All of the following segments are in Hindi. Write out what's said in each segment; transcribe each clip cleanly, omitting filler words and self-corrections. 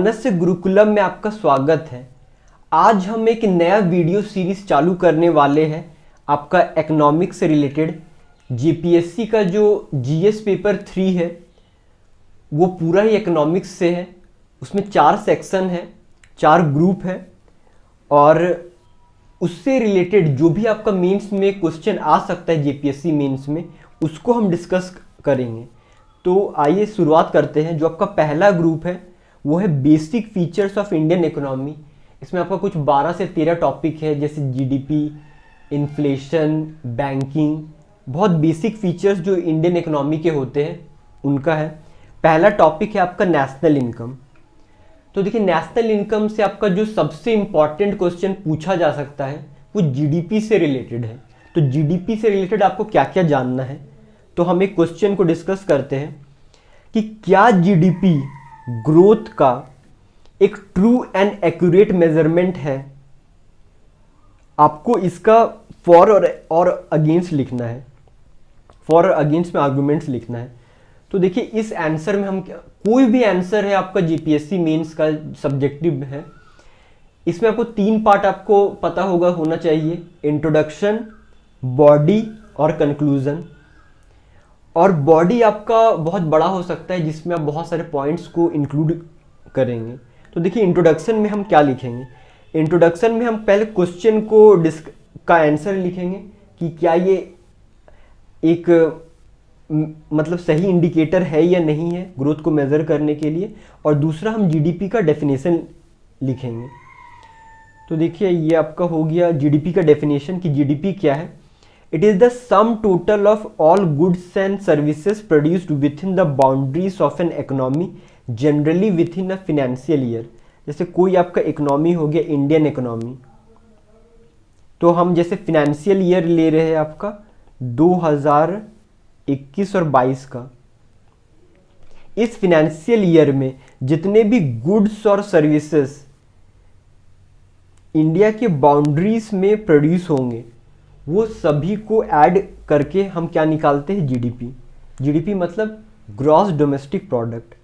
मानस गुरुकुलम में आपका स्वागत है। आज हम एक नया वीडियो सीरीज चालू करने वाले हैं आपका इकोनॉमिक्स से रिलेटेड। जीपीएससी का जो जीएस पेपर 3 है वो पूरा ही इकोनॉमिक्स से है। उसमें 4 सेक्शन है, 4 ग्रुप है और उससे रिलेटेड जो भी आपका मेंस में क्वेश्चन आ सकता है जीपीएससी मेंस में, उसको हम डिस्कस करेंगे। तो आइए शुरुआत करते हैं। जो आपका पहला ग्रुप है वो है basic features of Indian economy. इसमें आपका कुछ 12 से 13 टॉपिक है, जैसे जीडीपी, इन्फ्लेशन, बैंकिंग, बहुत बेसिक फीचर्स जो इंडियन इकोनॉमी के होते हैं उनका है। पहला टॉपिक है आपका नेशनल इनकम। तो देखिए, नेशनल इनकम से आपका जो सबसे इम्पॉर्टेंट क्वेश्चन पूछा जा सकता है वो जीडीपी से रिलेटेड है। तो जीडीपी से रिलेटेड आपको क्या क्या जानना है, तो हम एक क्वेश्चन को डिस्कस करते हैं कि क्या जीडीपी ग्रोथ का एक ट्रू एंड एक्यूरेट मेजरमेंट है। आपको इसका फॉर और अगेंस्ट लिखना है, फॉर और अगेंस्ट में आर्गुमेंट्स लिखना है। तो देखिए, इस आंसर में हम कोई भी आंसर है आपका जीपीएससी मेंस का सब्जेक्टिव है, इसमें आपको 3 पार्ट आपको पता होना चाहिए: इंट्रोडक्शन, बॉडी और कंक्लूजन। और बॉडी आपका बहुत बड़ा हो सकता है जिसमें आप बहुत सारे पॉइंट्स को इंक्लूड करेंगे। तो देखिए, इंट्रोडक्शन में हम क्या लिखेंगे। इंट्रोडक्शन में हम पहले क्वेश्चन को का आंसर लिखेंगे कि क्या ये एक मतलब सही इंडिकेटर है या नहीं है ग्रोथ को मेज़र करने के लिए। और दूसरा हम जीडीपी का डेफिनेशन लिखेंगे। तो देखिए, ये आपका हो गया जीडीपी का डेफिनेशन कि जीडीपी क्या है। It is the sum total of all goods and services produced within the boundaries of an economy, generally within a financial year। जैसे कोई आपका इकोनॉमी हो गया इंडियन इकोनॉमी, तो हम जैसे फिनेंशियल ईयर ले रहे हैं आपका 2021 और 22 का। इस फिनेंशियल ईयर में जितने भी गुड्स और सर्विसेज इंडिया के बाउंड्रीज में प्रोड्यूस होंगे वो सभी को ऐड करके हम क्या निकालते हैं, जीडीपी। जीडीपी मतलब ग्रॉस डोमेस्टिक प्रोडक्ट।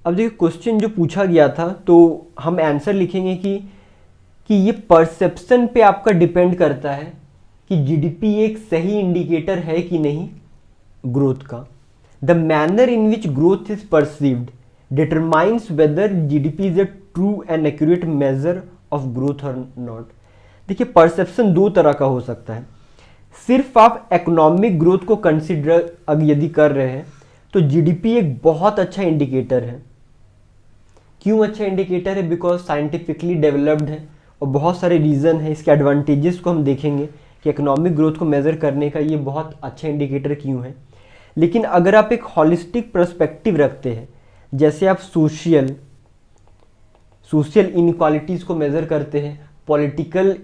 अब देखिए, क्वेश्चन जो पूछा गया था तो हम आंसर लिखेंगे कि ये परसेप्शन पे आपका डिपेंड करता है कि जीडीपी एक सही इंडिकेटर है कि नहीं ग्रोथ का। The manner in which growth is perceived determines weather GDP is a true and accurate measure of growth और नॉट। देखिए, परसेप्शन 2 तरह का हो सकता है। सिर्फ आप इकोनॉमिक ग्रोथ को कंसिडर यदि कर रहे हैं तो जीडीपी एक बहुत अच्छा इंडिकेटर है। क्यों अच्छा इंडिकेटर है? बिकॉज साइंटिफिकली डेवलप्ड है और बहुत सारे रीज़न है। इसके एडवांटेजेस को हम देखेंगे कि इकोनॉमिक ग्रोथ को मेज़र करने का ये बहुत अच्छा इंडिकेटर क्यों है। लेकिन अगर आप एक हॉलिस्टिक पर्सपेक्टिव रखते हैं, जैसे आप सोशल इनइक्वालिटीज़ को मेज़र करते हैं, पॉलिटिकल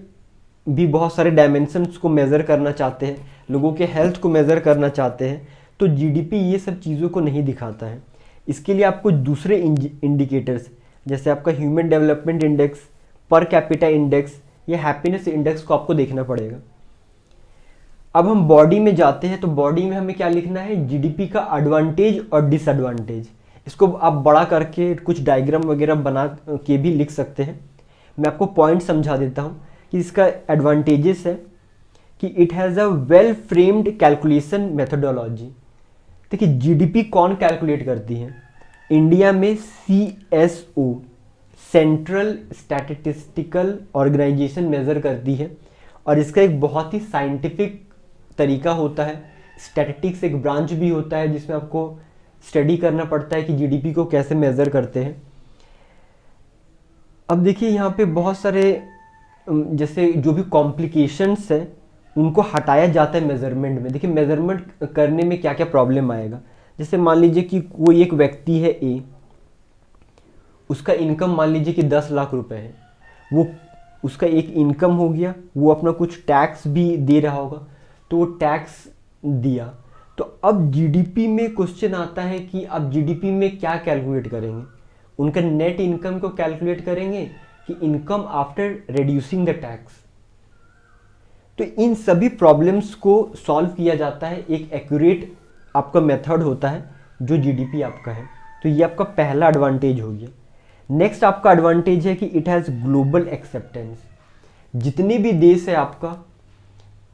भी बहुत सारे डायमेंशंस को मेज़र करना चाहते हैं, लोगों के हेल्थ को मेज़र करना चाहते हैं, तो जीडीपी ये सब चीज़ों को नहीं दिखाता है। इसके लिए आपको दूसरे इंडिकेटर्स जैसे आपका human development index, per capita index या हैप्पीनेस इंडेक्स को आपको देखना पड़ेगा। अब हम बॉडी में जाते हैं। तो बॉडी में हमें क्या लिखना है, जीडीपी का एडवांटेज और डिसएडवांटेज। इसको आप बड़ा करके कुछ डायग्राम वगैरह बना के भी लिख सकते हैं। मैं आपको पॉइंट समझा देता हूँ कि इसका एडवांटेजेस है कि it has a well framed calculation methodology. देखिए, जीडीपी कौन कैलकुलेट करती है? इंडिया में CSO, central statistical organisation measure करती है और इसका एक बहुत ही साइंटिफिक तरीका होता है। स्टैटिस्टिक्स एक ब्रांच भी होता है जिसमें आपको स्टडी करना पड़ता है कि जीडीपी को कैसे मेज़र करते हैं। अब देखिए, यहाँ पे बहुत सारे जैसे जो भी कॉम्प्लिकेशंस है उनको हटाया जाता है मेज़रमेंट में। देखिए, मेज़रमेंट करने में क्या क्या प्रॉब्लम आएगा। जैसे मान लीजिए कि कोई एक व्यक्ति है ए, उसका इनकम मान लीजिए कि 10 लाख रुपए है, वो उसका एक इनकम हो गया, वो अपना कुछ टैक्स भी दे रहा होगा, तो वो टैक्स दिया। तो अब जीडीपी में क्वेश्चन आता है कि अब जीडीपी में क्या कैलकुलेट करेंगे, उनका नेट इनकम को कैलकुलेट करेंगे कि income after reducing the tax. तो इन सभी प्रॉब्लम्स को सॉल्व किया जाता है, एक एक्यूरेट आपका मेथड होता है जो जीडीपी आपका है। तो ये आपका पहला एडवांटेज हो गया। नेक्स्ट आपका एडवांटेज है कि इट हैज़ ग्लोबल एक्सेप्टेंस। जितने भी देश है आपका,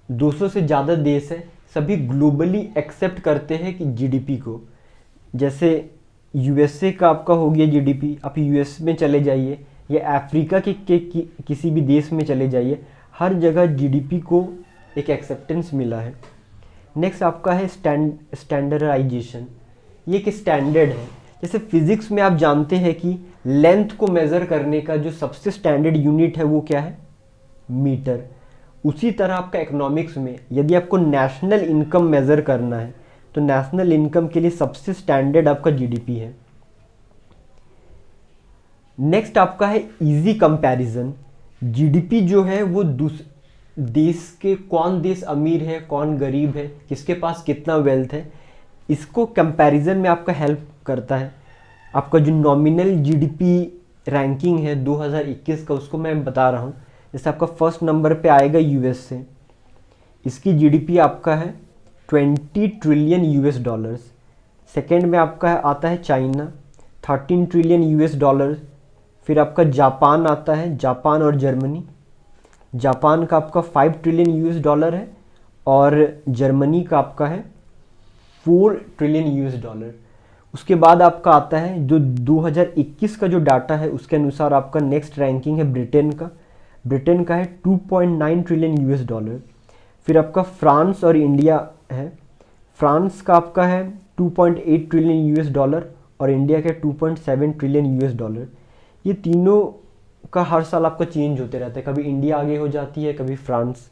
200 से ज़्यादा देश है, सभी ग्लोबली एक्सेप्ट करते हैं कि जीडीपी को। जैसे यूएसए का आपका हो गया जीडीपी, आप यूएस में चले जाइए या अफ्रीका के किसी भी देश में चले जाइए, हर जगह जीडीपी को एक एक्सेप्टेंस मिला है। नेक्स्ट आपका है स्टैंडर्डाइजेशन। ये एक स्टैंडर्ड है। जैसे फिजिक्स में आप जानते हैं कि लेंथ को मेज़र करने का जो सबसे स्टैंडर्ड यूनिट है वो क्या है, मीटर। उसी तरह आपका इकोनॉमिक्स में यदि आपको नेशनल इनकम मेज़र करना है तो नेशनल इनकम के लिए सबसे स्टैंडर्ड आपका जीडीपी है। नेक्स्ट आपका है इजी कंपैरिजन। जीडीपी जो है वो देश के, कौन देश अमीर है कौन गरीब है, किसके पास कितना वेल्थ है, इसको कंपैरिजन में आपका हेल्प करता है। आपका जो नॉमिनल जीडीपी रैंकिंग है 2021 का, उसको मैं बता रहा हूँ। जैसे आपका फर्स्ट नंबर पे आएगा यूएस से, इसकी जीडीपी आपका है 20 ट्रिलियन यूएस डॉलर्स। सेकेंड में आपका आता है चाइना, 13 ट्रिलियन यूएस डॉलर्स। फिर आपका जापान आता है, जापान और जर्मनी। जापान का आपका 5 ट्रिलियन यूएस डॉलर है और जर्मनी का आपका है 4 ट्रिलियन यूएस डॉलर। उसके बाद आपका आता है जो 2021 का जो डाटा है उसके अनुसार आपका नेक्स्ट रैंकिंग है ब्रिटेन का। ब्रिटेन का है 2.9 ट्रिलियन यूएस डॉलर। फिर आपका फ्रांस और इंडिया है। फ्रांस का आपका है 2.8 ट्रिलियन यूएस डॉलर और इंडिया का 2.7 ट्रिलियन यूएस डॉलर। ये तीनों का हर साल आपका चेंज होते रहता है, कभी इंडिया आगे हो जाती है, कभी फ्रांस।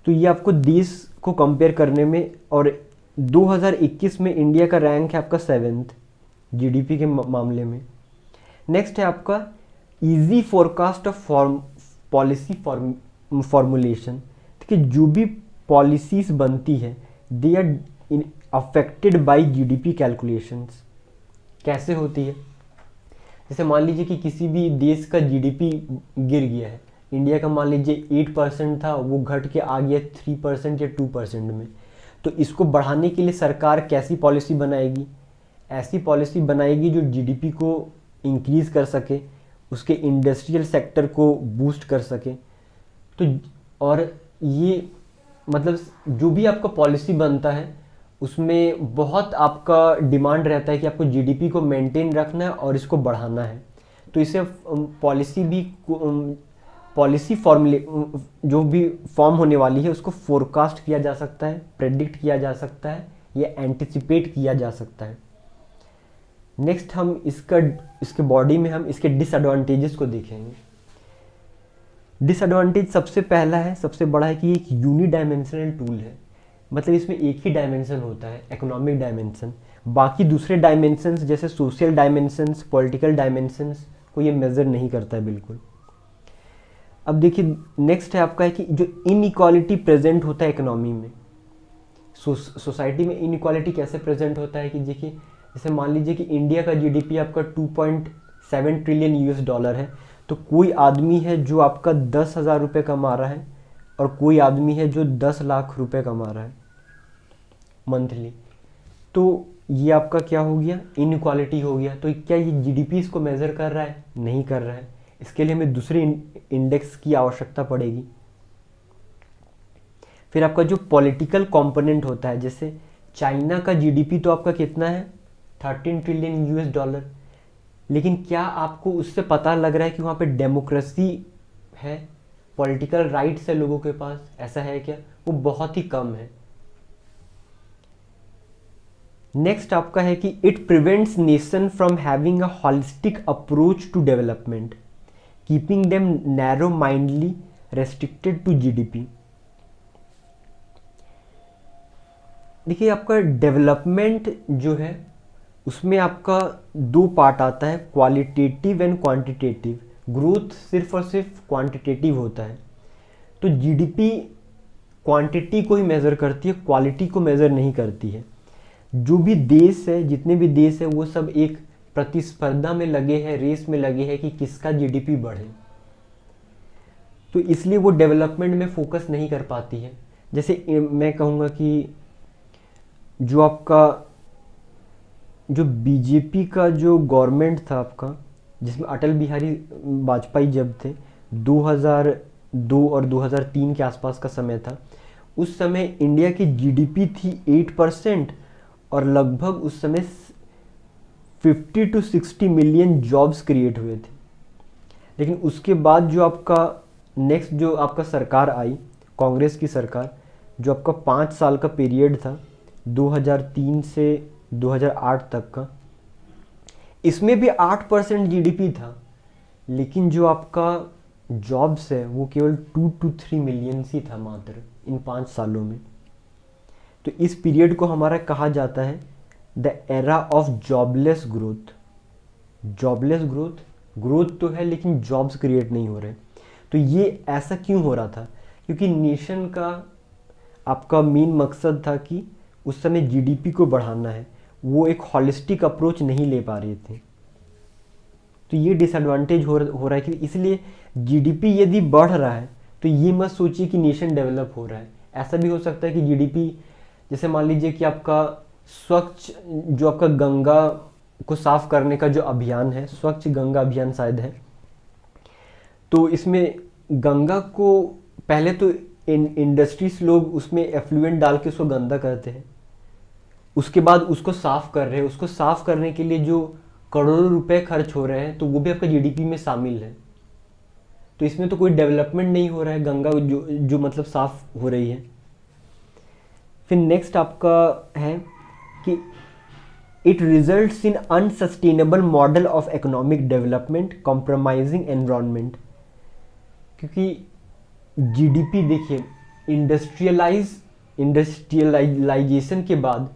तो ये आपको देश को कंपेयर करने में, और 2021 में इंडिया का रैंक है आपका 7th जीडीपी के मामले में। नेक्स्ट है आपका easy forecast of policy formulation. देखिए जो भी पॉलिसीज बनती है they are affected by GDP calculations. कैसे होती है, जैसे मान लीजिए कि किसी भी देश का जीडीपी गिर गया है, इंडिया का मान लीजिए 8% था, वो घट के आ गया 3% या 2% में, तो इसको बढ़ाने के लिए सरकार कैसी पॉलिसी बनाएगी, ऐसी पॉलिसी बनाएगी जो जीडीपी को इंक्रीज़ कर सके, उसके इंडस्ट्रियल सेक्टर को बूस्ट कर सके। तो और ये मतलब जो भी आपका पॉलिसी बनता है उसमें बहुत आपका डिमांड रहता है कि आपको जीडीपी को मेंटेन रखना है और इसको बढ़ाना है। तो इसे पॉलिसी फॉर्मुले जो भी फॉर्म होने वाली है उसको फोरकास्ट किया जा सकता है, प्रेडिक्ट किया जा सकता है या एंटिसिपेट किया जा सकता है। नेक्स्ट हम इसके बॉडी में हम इसके डिसएडवांटेजेस को देखेंगे। डिसएडवांटेज सबसे पहला है, सबसे बड़ा है कि एक यूनिडायमेंशनल टूल है। मतलब इसमें एक ही डायमेंशन होता है, इकोनॉमिक डायमेंशन। बाकी दूसरे डायमेंशंस जैसे सोशल डायमेंशंस, पॉलिटिकल डायमेंशंस को ये मेज़र नहीं करता है बिल्कुल। अब देखिए नेक्स्ट है आपका है कि जो इनइक्वालिटी प्रेजेंट होता है इकोनॉमी में, सोसाइटी में इनइक्वालिटी कैसे प्रेजेंट होता है कि देखिए जैसे मान लीजिए कि इंडिया का जीडीपी आपका 2.7 ट्रिलियन यूएस डॉलर है, तो कोई आदमी है जो आपका 10,000 रुपये कमा रहा है और कोई आदमी है जो 10 लाख रुपए कमा रहा है मंथली। तो ये आपका क्या हो गया, इनइक्वालिटी हो गया। तो क्या ये जीडीपी इसको मेज़र कर रहा है, नहीं कर रहा है। इसके लिए हमें दूसरे इंडेक्स की आवश्यकता पड़ेगी। फिर आपका जो पॉलिटिकल कंपोनेंट होता है, जैसे चाइना का जीडीपी तो आपका कितना है 13 ट्रिलियन यूएस डॉलर, लेकिन क्या आपको उससे पता लग रहा है कि वहाँ पे डेमोक्रेसी है, पॉलिटिकल राइट्स है लोगों के पास, ऐसा है क्या? वो बहुत ही कम है। नेक्स्ट आपका है कि it prevents nation from having a holistic approach to development, keeping them narrow mindly restricted to GDP. देखिए आपका डेवलपमेंट जो है उसमें आपका दो पार्ट आता है, क्वालिटेटिव एंड क्वांटिटेटिव। ग्रोथ सिर्फ और सिर्फ क्वांटिटेटिव होता है, तो जीडीपी क्वांटिटी को ही मेज़र करती है, क्वालिटी को मेज़र नहीं करती है। जो भी देश है, जितने भी देश है, वो सब एक प्रतिस्पर्धा में लगे हैं, रेस में लगे हैं कि किसका जीडीपी बढ़े, तो इसलिए वो डेवलपमेंट में फोकस नहीं कर पाती है। जैसे मैं कहूँगा कि जो आपका जो बीजेपी का जो गवर्नमेंट था आपका, जिसमें अटल बिहारी वाजपेयी जब थे, 2002 और 2003 के आसपास का समय था, उस समय इंडिया की जीडीपी थी 8% और लगभग उस समय 50 to 60 मिलियन जॉब्स क्रिएट हुए थे। लेकिन उसके बाद जो आपका नेक्स्ट जो आपका सरकार आई, कांग्रेस की सरकार, जो आपका 5 साल का पीरियड था 2003 से 2008 तक का, इसमें भी 8% जीडीपी था, लेकिन जो आपका जॉब्स है वो केवल 2 to 3 मिलियन ही था मात्र इन 5 सालों में। तो इस पीरियड को हमारा कहा जाता है the era of jobless growth. Jobless growth, growth तो है लेकिन जॉब्स क्रिएट नहीं हो रहे। तो ये ऐसा क्यों हो रहा था? क्योंकि नेशन का आपका मेन मकसद था कि उस समय जीडीपी को बढ़ाना है, वो एक हॉलिस्टिक अप्रोच नहीं ले पा रहे थे। तो ये डिसएडवांटेज हो रहा है कि इसलिए जीडीपी यदि बढ़ रहा है तो ये मत सोचिए कि नेशन डेवलप हो रहा है। ऐसा भी हो सकता है कि जीडीपी, जैसे मान लीजिए कि आपका स्वच्छ, जो आपका गंगा को साफ करने का जो अभियान है, स्वच्छ गंगा अभियान शायद है, तो इसमें गंगा को पहले तो इंडस्ट्रीज लोग उसमें एफ्लुएंट डाल के उसको गंदा करते हैं, उसके बाद उसको साफ कर रहे हैं। उसको साफ करने के लिए जो करोड़ों रुपए खर्च हो रहे हैं, तो वो भी आपका जीडीपी में शामिल है। तो इसमें तो कोई डेवलपमेंट नहीं हो रहा है, गंगा जो मतलब साफ हो रही है। फिर नेक्स्ट आपका है कि it results in unsustainable model of economic development compromising environment. क्योंकि जीडीपी देखिए, इंडस्ट्रियलाइजेशन के बाद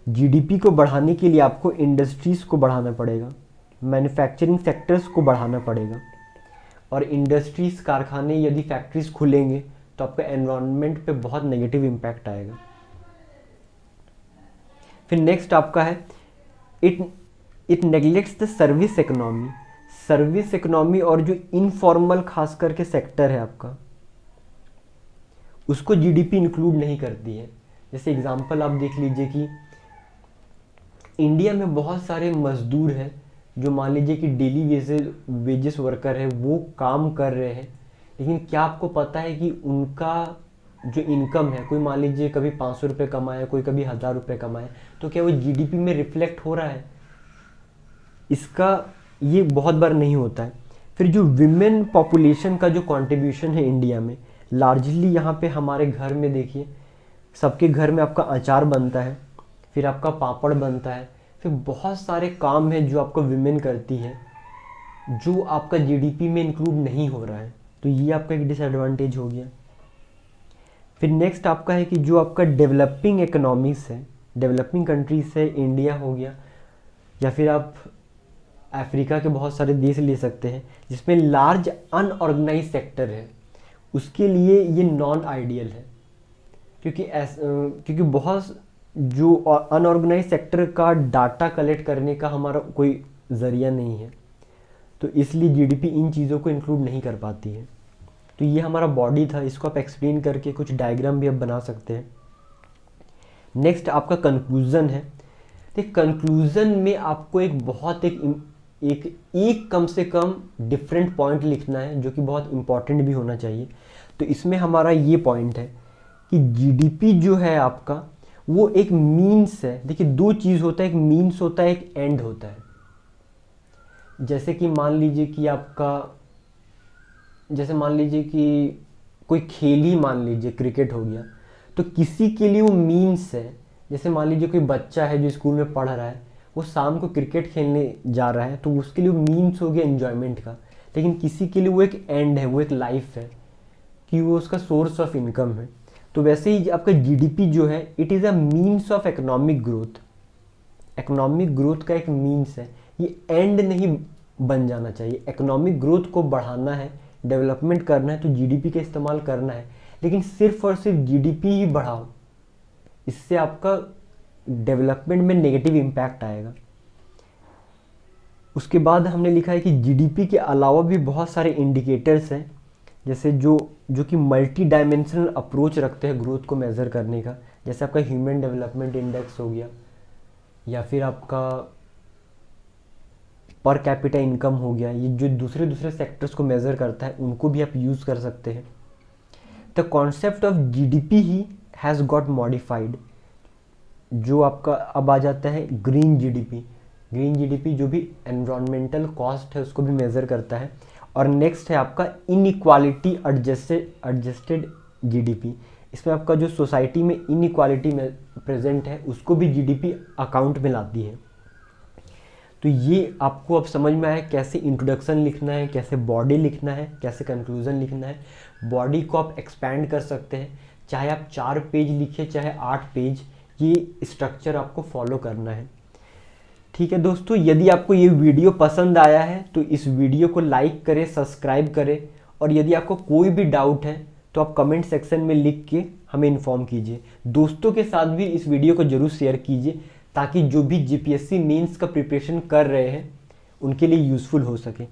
जीडीपी को बढ़ाने के लिए आपको इंडस्ट्रीज़ को बढ़ाना पड़ेगा, मैन्युफैक्चरिंग सेक्टर्स को बढ़ाना पड़ेगा, और इंडस्ट्रीज़, कारखाने, यदि फैक्ट्रीज खुलेंगे तो आपका एनवायरनमेंट पे बहुत नेगेटिव इम्पैक्ट आएगा। फिर नेक्स्ट आपका है it neglects the service economy. Service economy और जो इनफॉर्मल खास करके सेक्टर है आपका, उसको जीडीपी इंक्लूड नहीं करती है। जैसे एग्जांपल आप देख लीजिए कि इंडिया में बहुत सारे मजदूर हैं जो मान लीजिए कि डेली वेजेस वर्कर है, वो काम कर रहे हैं, लेकिन क्या आपको पता है कि उनका जो इनकम है, कोई मान लीजिए कभी 500 रुपये कमाए, कोई कभी 1000 रुपये कमाए, तो क्या वो जीडीपी में रिफ्लेक्ट हो रहा है? इसका ये बहुत बार नहीं होता है। फिर जो विमेन पॉपुलेशन का जो कंट्रीब्यूशन है इंडिया में, लार्जली यहाँ पे हमारे घर में देखिए, सबके घर में आपका अचार बनता है, फिर आपका पापड़ बनता है, फिर बहुत सारे काम हैं जो आपको विमेन करती है, जो आपका जीडीपी में इंक्लूड नहीं हो रहा है। तो ये आपका एक डिसएडवांटेज हो गया। फिर नेक्स्ट आपका है कि जो आपका डेवलपिंग इकोनॉमीज है, डेवलपिंग कंट्रीज है, इंडिया हो गया, या फिर आप अफ्रीका के बहुत सारे देश ले सकते हैं जिसमें लार्ज अनऑर्गेनाइज सेक्टर है, उसके लिए ये नॉन आइडियल है। क्योंकि बहुत जो अनऑर्गेनाइज सेक्टर का डाटा कलेक्ट करने का हमारा कोई ज़रिया नहीं है, तो इसलिए जीडीपी इन चीज़ों को इंक्लूड नहीं कर पाती है। तो ये हमारा बॉडी था, इसको आप एक्सप्लेन करके कुछ डायग्राम भी आप बना सकते हैं। नेक्स्ट आपका कंक्लूज़न है। तो कंक्लूज़न में आपको एक कम से कम डिफरेंट पॉइंट लिखना है, जो कि बहुत इंपॉर्टेंट भी होना चाहिए। तो इसमें हमारा ये पॉइंट है कि जीडीपी जो है आपका, वो एक मीन्स है। देखिए, दो चीज़ होता है, एक मीन्स होता है, एक एंड होता है। जैसे कि मान लीजिए कि कोई खेल ही मान लीजिए क्रिकेट हो गया, तो किसी के लिए वो मीन्स है। जैसे मान लीजिए कोई बच्चा है जो स्कूल में पढ़ रहा है, वो शाम को क्रिकेट खेलने जा रहा है, तो उसके लिए वो मीन्स हो गया एंजॉयमेंट का। लेकिन किसी के लिए वो एक एंड है, वो एक लाइफ है, कि वो उसका सोर्स ऑफ इनकम है। तो वैसे ही आपका जीडीपी जो है, it is a means of economic growth. Economic growth का एक मीन्स है, ये एंड नहीं बन जाना चाहिए। इकोनॉमिक ग्रोथ को बढ़ाना है, डेवलपमेंट करना है, तो जीडीपी का इस्तेमाल करना है, लेकिन सिर्फ और सिर्फ जीडीपी ही बढ़ाओ, इससे आपका डेवलपमेंट में नेगेटिव इम्पैक्ट आएगा। उसके बाद हमने लिखा है कि जीडीपी के अलावा भी बहुत सारे इंडिकेटर्स हैं, जैसे जो कि मल्टी डायमेंशनल अप्रोच रखते हैं ग्रोथ को मेज़र करने का। जैसे आपका ह्यूमन डेवलपमेंट इंडेक्स हो गया, या फिर आपका पर कैपिटा इनकम हो गया, ये जो दूसरे दूसरे सेक्टर्स को मेज़र करता है उनको भी आप यूज़ कर सकते हैं। The concept of GDP he has got modified, जो आपका अब आ जाता है ग्रीन जीडीपी। ग्रीन जीडीपी जो भी एनवायरमेंटल कॉस्ट है उसको भी मेज़र करता है। और नेक्स्ट है आपका इनइक्वालिटी एडजस्टेड जीडीपी। इसमें आपका जो सोसाइटी में इनइक्वालिटी में प्रेजेंट है उसको भी जीडीपी अकाउंट में लाती है। तो ये आपको अब समझ में आया कैसे इंट्रोडक्शन लिखना है, कैसे बॉडी लिखना है, कैसे कंक्लूजन लिखना है। बॉडी को आप एक्सपैंड कर सकते हैं, चाहे आप 4 पेज लिखिए चाहे 8 पेज, ये स्ट्रक्चर आपको फॉलो करना है। ठीक है दोस्तों, यदि आपको ये वीडियो पसंद आया है तो इस वीडियो को लाइक करें, सब्सक्राइब करें, और यदि आपको कोई भी डाउट है तो आप कमेंट सेक्शन में लिख के हमें इन्फॉर्म कीजिए। दोस्तों के साथ भी इस वीडियो को जरूर शेयर कीजिए ताकि जो भी जीपीएससी मेंस का प्रिपरेशन कर रहे हैं उनके लिए यूज़फुल हो सके।